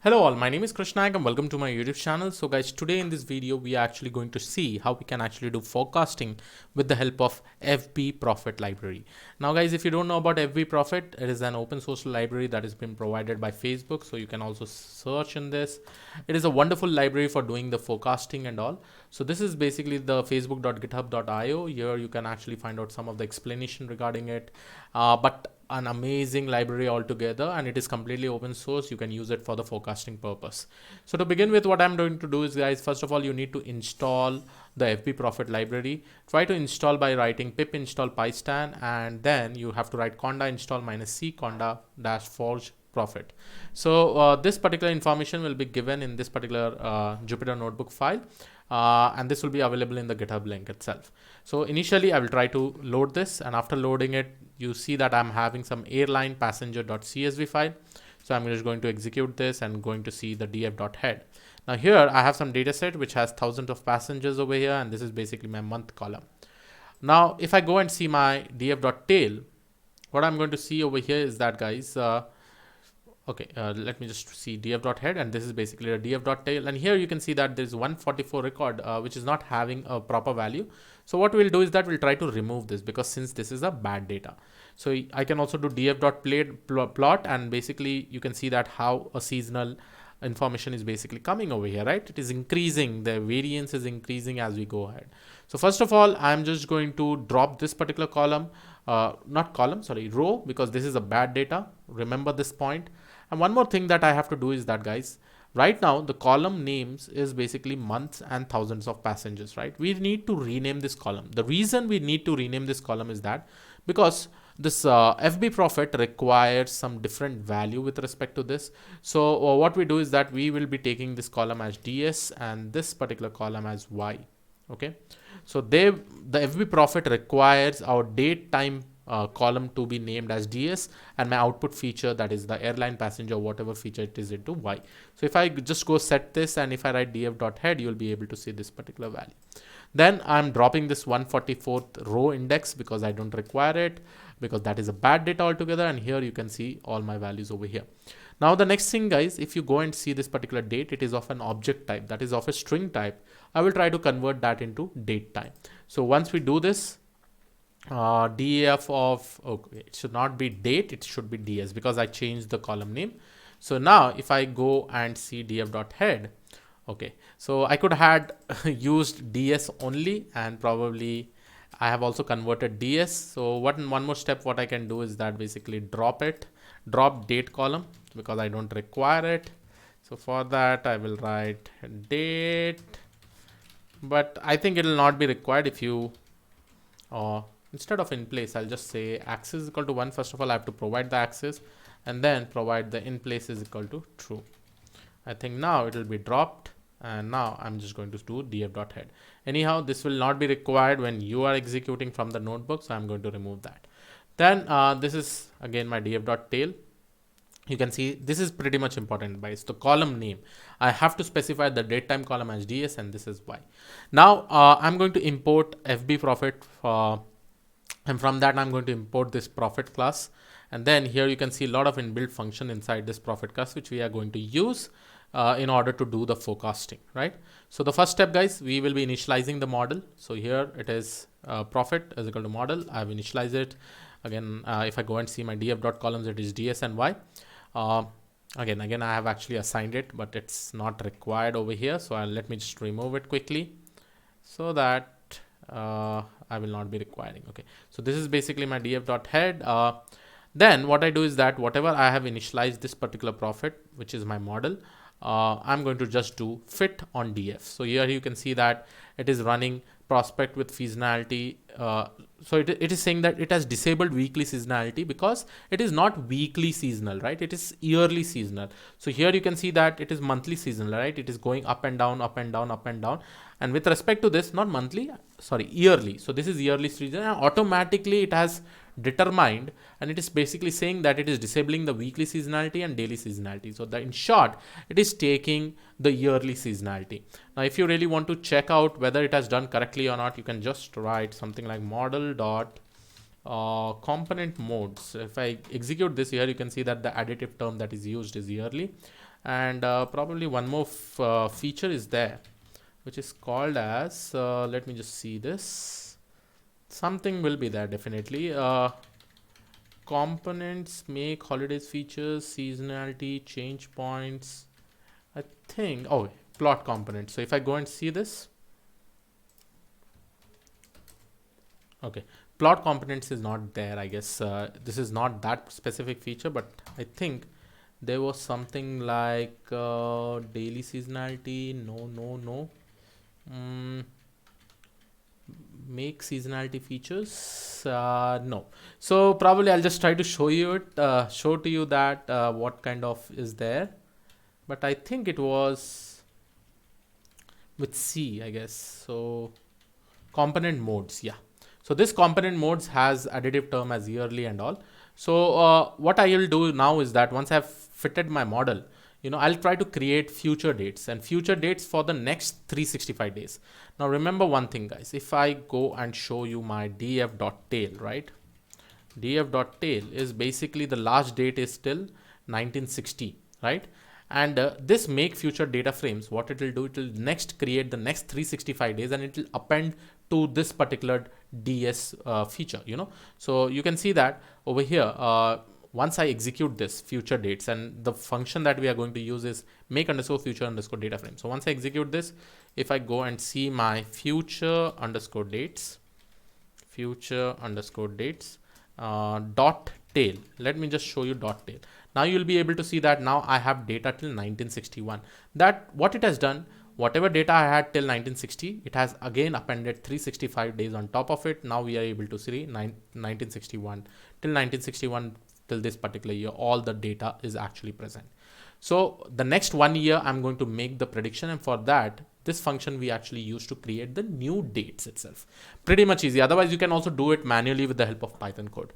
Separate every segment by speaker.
Speaker 1: Hello all, my name is Krishnag and welcome to my YouTube channel. So guys, today in this video we are actually going to see how we can actually do forecasting with the help of FbProphet library. Now guys, if you don't know about FbProphet, it is an open source library that has been provided by Facebook, so you can also search in this. It is a wonderful library for doing the forecasting and all. So this is basically the facebook.github.io. Here you can actually find out some of the explanation regarding it, but an amazing library altogether, and it is completely open source. You can use it for the forecasting purpose. So to begin with, what I'm going to do is, guys, first of all you need to install the FbProphet library. Try to install by writing pip install pystan, and then you have to write conda install -c conda -forge prophet. So this particular information will be given in this particular Jupyter notebook file, and this will be available in the GitHub link itself. So initially I will try to load this, and after loading it, you see that I'm having some airline passenger.csv file. So I'm just going to execute this and going to see the df.head. Now here I have some data set which has thousands of passengers over here, and this is basically my month column. Now if I go and see my df.tail, what I'm going to see over here is that, guys, let me just see df.head, and this is basically a df.tail, and here you can see that there's 144 record which is not having a proper value. So what we'll do is that we'll try to remove this, because since this is a bad data. So I can also do df.plot, and basically you can see that how a seasonal information is basically coming over here, right? It is increasing, the variance is increasing as we go ahead. So first of all, I'm just going to drop this particular column, row, because this is a bad data. Remember this point. And one more thing that I have to do is that, guys, right now the column names is basically months and thousands of passengers, right? We need to rename this column. The reason we need to rename this column is that because this FbProphet requires some different value with respect to this. So what we do is that we will be taking this column as ds and this particular column as y. Okay, so the FbProphet requires our date time column to be named as ds, and my output feature, that is the airline passenger, whatever feature it is, into y. So if I just go set this, and if I write df.head, you'll be able to see this particular value. Then I'm dropping this 144th row index because I don't require it, because that is a bad data altogether, and here you can see all my values over here. Now the next thing, guys, if you go and see this particular date, it is of an object type, that is of a string type. I will try to convert that into date time. So once we do this, df of, okay, it should not be date, it should be ds, because I changed the column name. So now if I go and see df.head, okay, so I could have used ds only, and probably I have also converted ds. So one more step what I can do is that basically drop date column, because I don't require it. So for that I will write date, but I think it will not be required. If you instead of in place, I'll just say axis is equal to 1. First of all, I have to provide the axis, and then provide the in place is equal to true. I think now it will be dropped, and now I'm just going to do df.head. Anyhow, this will not be required when you are executing from the notebook, so I'm going to remove that. Then this is again my df.tail. You can see this is pretty much important, guys. The column name, I have to specify the date time column as ds, and this is y. Now I'm going to import FbProphet, and from that I'm going to import this prophet class, and then here you can see a lot of inbuilt function inside this prophet class, which we are going to use in order to do the forecasting, right? So the first step, guys, we will be initializing the model. So here it is prophet is equal to model. I have initialized it. Again, if I go and see my df.columns, it is ds and y. Again I have actually assigned it, but it's not required over here, so let me just remove it quickly, so that I will not be requiring. Okay, so this is basically my df.head. Then what I do is that whatever I have initialized this particular prophet, which is my model, I'm going to just do fit on df. So here you can see that it is running prospect with seasonality. So it is saying that it has disabled weekly seasonality because it is not weekly seasonal, right? It is yearly seasonal. So here you can see that it is monthly seasonal, right? It is going up and down, up and down, up and down. And with respect to this, not monthly, sorry, yearly. So this is yearly season, and automatically it has determined, and it is basically saying that it is disabling the weekly seasonality and daily seasonality. So in short, it is taking the yearly seasonality. Now if you really want to check out whether it has done correctly or not, you can just write something like model dot component modes. If I execute this, here you can see that the additive term that is used is yearly, And probably one more feature is there, which is called as, let me just see this. Something will be there definitely. Components, make, holidays, features, seasonality, change points. I think, oh, plot components. So if I go and see this, okay, plot components is not there, I guess. This is not that specific feature, but I think there was something like daily seasonality. No. Mm, make seasonality features. No. So probably I'll just try to show you it, show to you that what kind of is there. But I think it was with C, I guess. So component modes, yeah. So this component modes has additive term as yearly and all. So what I will do now is that once I've fitted my model, I'll try to create future dates and future dates for the next 365 days. Now remember one thing, guys, if I go and show you my df.tail, right? df.tail is basically the last date is still 1960, right? And this make future data frames, what it will do, it will next create the next 365 days and it will append to this particular ds feature, so you can see that over here, once I execute this future dates, and the function that we are going to use is make underscore future underscore data frame. So once I execute this, if I go and see my future underscore dates dot tail, let me just show you dot tail. Now you'll be able to see that now I have data till 1961. That what it has done, whatever data I had till 1960, it has again appended 365 days on top of it. Now we are able to see 1961 till 1961 till this particular year, all the data is actually present. So the next 1 year, I'm going to make the prediction, and for that, this function we actually use to create the new dates itself. Pretty much easy. Otherwise, you can also do it manually with the help of Python code.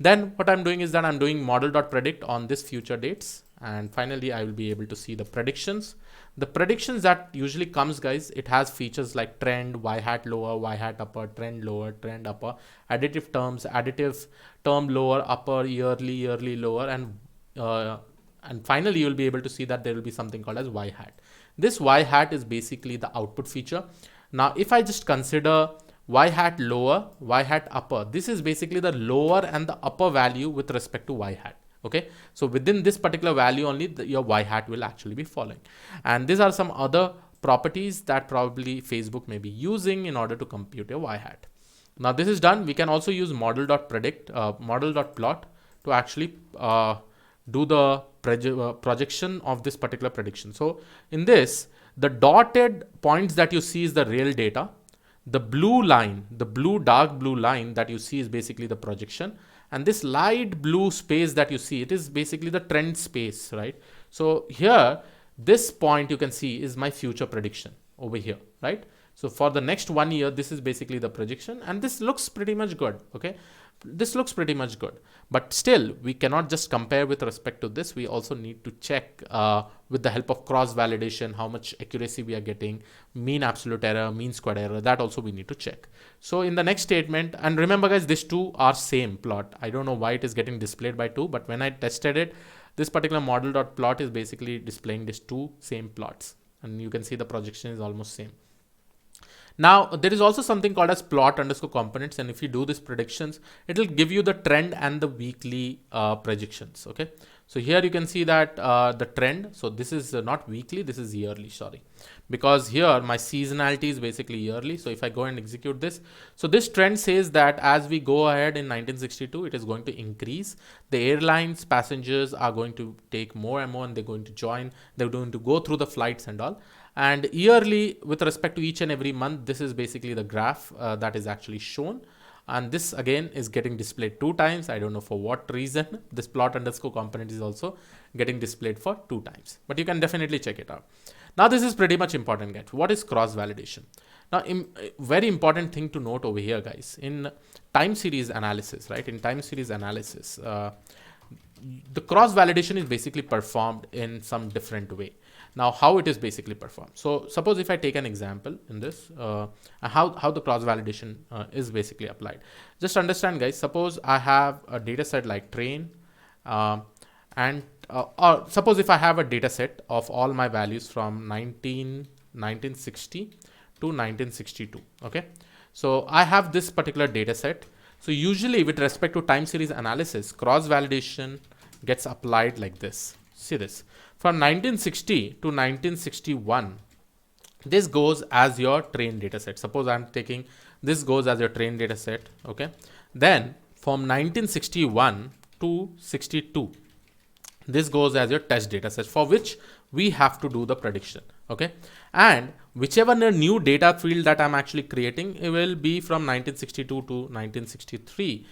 Speaker 1: Then what I'm doing is that I'm doing model.predict on this future dates. And finally, I will be able to see the predictions. The predictions that usually comes, guys, it has features like trend, y-hat lower, y-hat upper, trend lower, trend upper, additive terms, additive term lower, upper, yearly lower, and finally you'll be able to see that there will be something called as y-hat. This y-hat is basically the output feature. Now, if I just consider y-hat lower, y-hat upper, this is basically the lower and the upper value with respect to y-hat. Okay, so within this particular value only your y-hat will actually be following. And these are some other properties that probably Facebook may be using in order to compute your y-hat. Now this is done. We can also use model.predict, model.plot to actually do the projection of this particular prediction. So in this, the dotted points that you see is the real data. The blue line, the dark blue line that you see is basically the projection. And this light blue space that you see, it is basically the trend space, right? So here, this point you can see is my future prediction over here, right? So for the next 1 year, this is basically the projection, and this looks pretty much good, okay? This looks pretty much good, but still we cannot just compare with respect to this. We also need to check with the help of cross validation how much accuracy we are getting, mean absolute error, mean squared error, that also we need to check. So in the next statement, and remember guys, these two are same plot. I don't know why it is getting displayed by 2, but when I tested it, this particular model.plot is basically displaying these two same plots, and you can see the projection is almost same. Now there is also something called as plot underscore components, and if you do these predictions, it will give you the trend and the weekly projections. Okay, so here you can see that the trend. So this is not weekly, this is yearly. Sorry, because here my seasonality is basically yearly. So if I go and execute this, so this trend says that as we go ahead in 1962, it is going to increase. The airlines passengers are going to take more and more, and they're going to join. They're going to go through the flights and all. And yearly, with respect to each and every month, this is basically the graph that is actually shown. And this again is getting displayed 2 times. I don't know for what reason. This plot underscore component is also getting displayed for 2 times, but you can definitely check it out. Now this is pretty much important, guys. What is cross validation? Now, very important thing to note over here, guys, in time series analysis, right? In time series analysis, the cross validation is basically performed in some different way. Now, how it is basically performed. So suppose if I take an example in this, how the cross validation is basically applied. Just understand, guys, suppose I have a data set like train, and or suppose if I have a data set of all my values from 1960 to 1962. Okay, so I have this particular data set. So usually with respect to time series analysis, cross validation gets applied like this. See this, from 1960 to 1961, this goes as your train data set. Suppose I'm taking this goes as your train data set. Okay, then from 1961 to 62, this goes as your test data set for which we have to do the prediction. Okay, and whichever new data field that I'm actually creating, it will be from 1962 to 1963,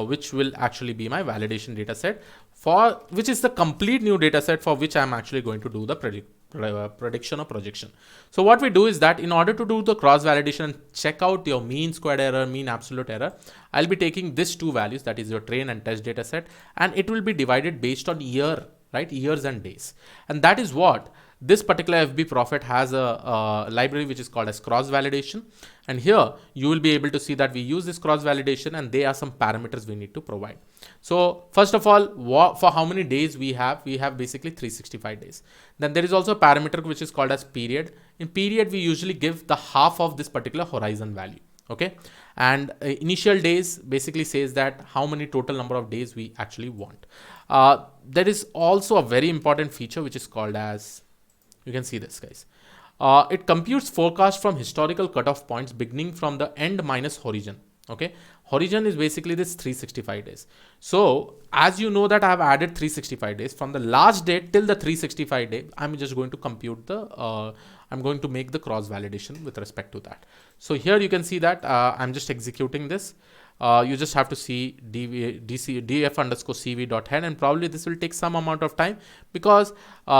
Speaker 1: which will actually be my validation data set, for which is the complete new data set for which I'm actually going to do the prediction or projection. So what we do is that in order to do the cross validation and check out your mean squared error, mean absolute error, I'll be taking these two values, that is your train and test data set, and it will be divided based on year, right? Years and days. And that is what this particular FbProphet has a library which is called as cross validation. And here you will be able to see that we use this cross validation and there are some parameters we need to provide. So first of all, for how many days we have basically 365 days. Then there is also a parameter which is called as period. In period, we usually give the half of this particular horizon value. Okay, and initial days basically says that how many total number of days we actually want. There is also a very important feature which is called as, you can see this, guys. It computes forecast from historical cutoff points beginning from the end minus horizon. Okay, horizon is basically this 365 days. So as you know that I have added 365 days from the last date till the 365 day, I'm just going to compute the I'm going to make the cross validation with respect to that. So here you can see that I'm just executing this. You just have to see df_cv.head, and probably this will take some amount of time because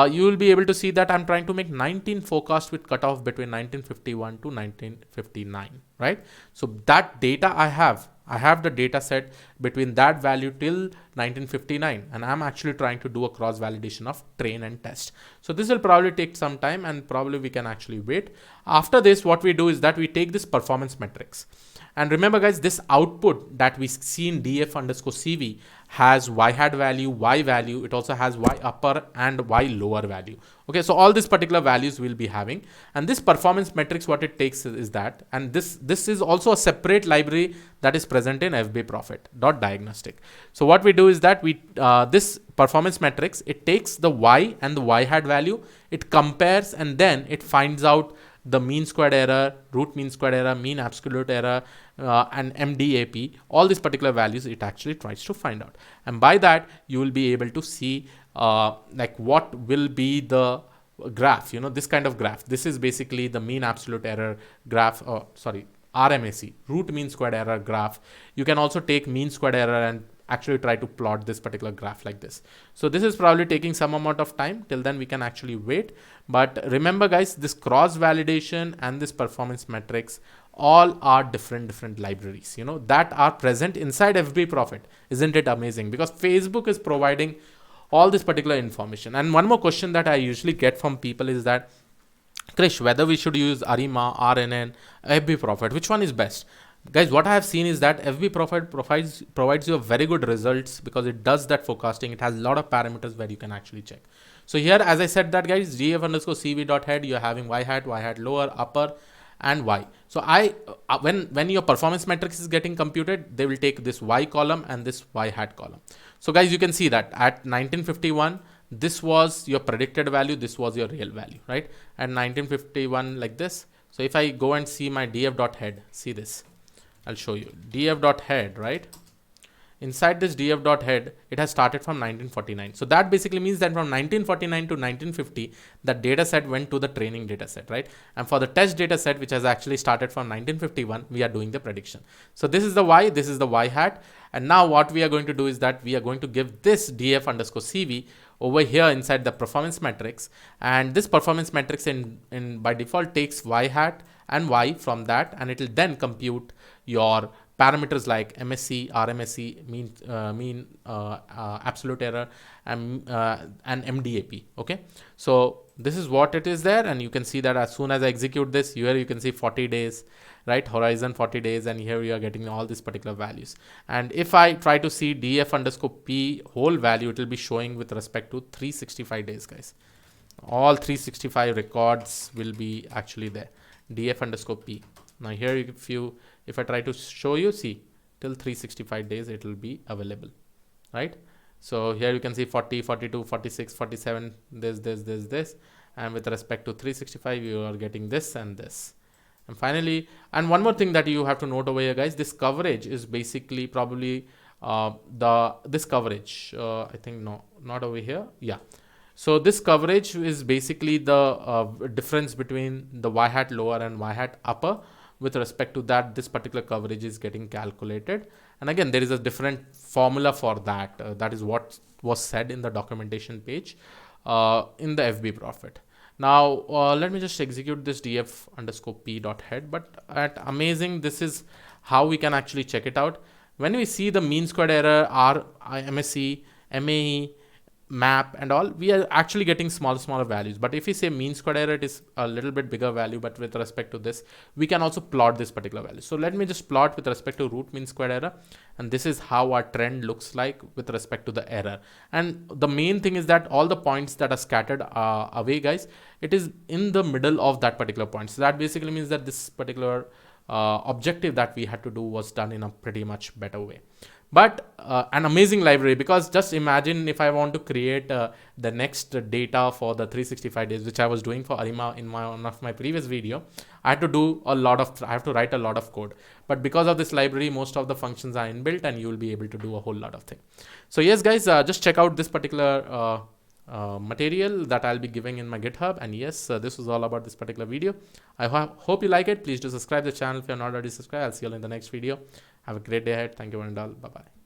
Speaker 1: you will be able to see that I'm trying to make 19 forecast with cutoff between 1951 to 1959, right? So that data I have the data set between that value till 1959, and I'm actually trying to do a cross validation of train and test. So this will probably take some time and probably we can actually wait. After this, what we do is that we take this performance metrics. And remember guys, this output that we see in df_cv has y hat value, y value. It also has y upper and y lower value. Okay, so all these particular values we'll be having. And this performance metrics, what it takes is that, and this is also a separate library that is present in FbProphet.diagnostic. So what we do is that we this performance metrics, it takes the y and the y hat value, it compares, and then it finds out the mean squared error, root mean squared error, mean absolute error, and MDAP, all these particular values it actually tries to find out. And by that, you will be able to see like what will be the graph, you know, this kind of graph. This is basically the mean absolute error graph, RMAC, root mean squared error graph. You can also take mean squared error and actually try to plot this particular graph like this. So this is probably taking some amount of time. Till then we can actually wait. But remember guys, this cross validation and this performance metrics all are different libraries, you know, that are present inside FbProphet. Isn't it amazing? Because Facebook is providing all this particular information. And one more question that I usually get from people is that, Krish, whether we should use Arima, RNN, FbProphet, which one is best? Guys, what I have seen is that FbProphet provides you very good results because it does that forecasting. It has a lot of parameters where you can actually check. So here, as I said that guys, df_cv.head, you're having y hat lower, upper, and y. So when your performance metrics is getting computed, they will take this y column and this y hat column. So guys, you can see that at 1951, this was your predicted value, this was your real value, right? At 1951 like this. So if I go and see my df.head, see this. I'll show you df.head, right? Inside this df.head, it has started from 1949. So that basically means that from 1949 to 1950, the data set went to the training data set, right? And for the test data set, which has actually started from 1951, we are doing the prediction. So this is the y, this is the y hat. And now what we are going to do is that we are going to give this df_cv over here inside the performance metrics. And this performance metrics in by default takes y hat and y from that, and it will then compute your parameters like MSE, RMSE, mean absolute error, and MDAP. Okay, so this is what it is there, and you can see that as soon as I execute this, here you can see 40 days, right? Horizon 40 days, and here we are getting all these particular values. And if I try to see df_p whole value, it will be showing with respect to 365 days, guys. All 365 records will be actually there, df_p. Now here, if I try to show you, see, till 365 days it will be available, right? So here you can see 40, 42, 46, 47, this, and with respect to 365 you are getting this and this. And finally, and one more thing that you have to note over here, guys, this coverage is basically probably this coverage, I think, no, not over here, yeah. So this coverage is basically the difference between the y-hat lower and y-hat upper. With respect to that, this particular coverage is getting calculated. And again, there is a different formula for that. That is what was said in the documentation page in the FbProphet. Now, let me just execute this df_p.head. But at amazing, this is how we can actually check it out. When we see the mean squared error, MSE, MAE, map and all, we are actually getting smaller values. But if we say mean squared error, it is a little bit bigger value. But with respect to this, we can also plot this particular value. So let me just plot with respect to root mean squared error, and this is how our trend looks like with respect to the error. And the main thing is that all the points that are scattered away, guys, it is in the middle of that particular point. So that basically means that this particular objective that we had to do was done in a pretty much better way. But an amazing library, because just imagine if I want to create the next data for the 365 days, which I was doing for Arima in one of my previous video. I had to do I have to write a lot of code, but because of this library, most of the functions are inbuilt and you will be able to do a whole lot of things. So yes, guys, just check out this particular material that I'll be giving in my GitHub. And yes, this was all about this particular video. I hope you like it. Please do subscribe to the channel if you're not already subscribed. I'll see you in the next video. Have a great day ahead. Thank you and all. Bye bye.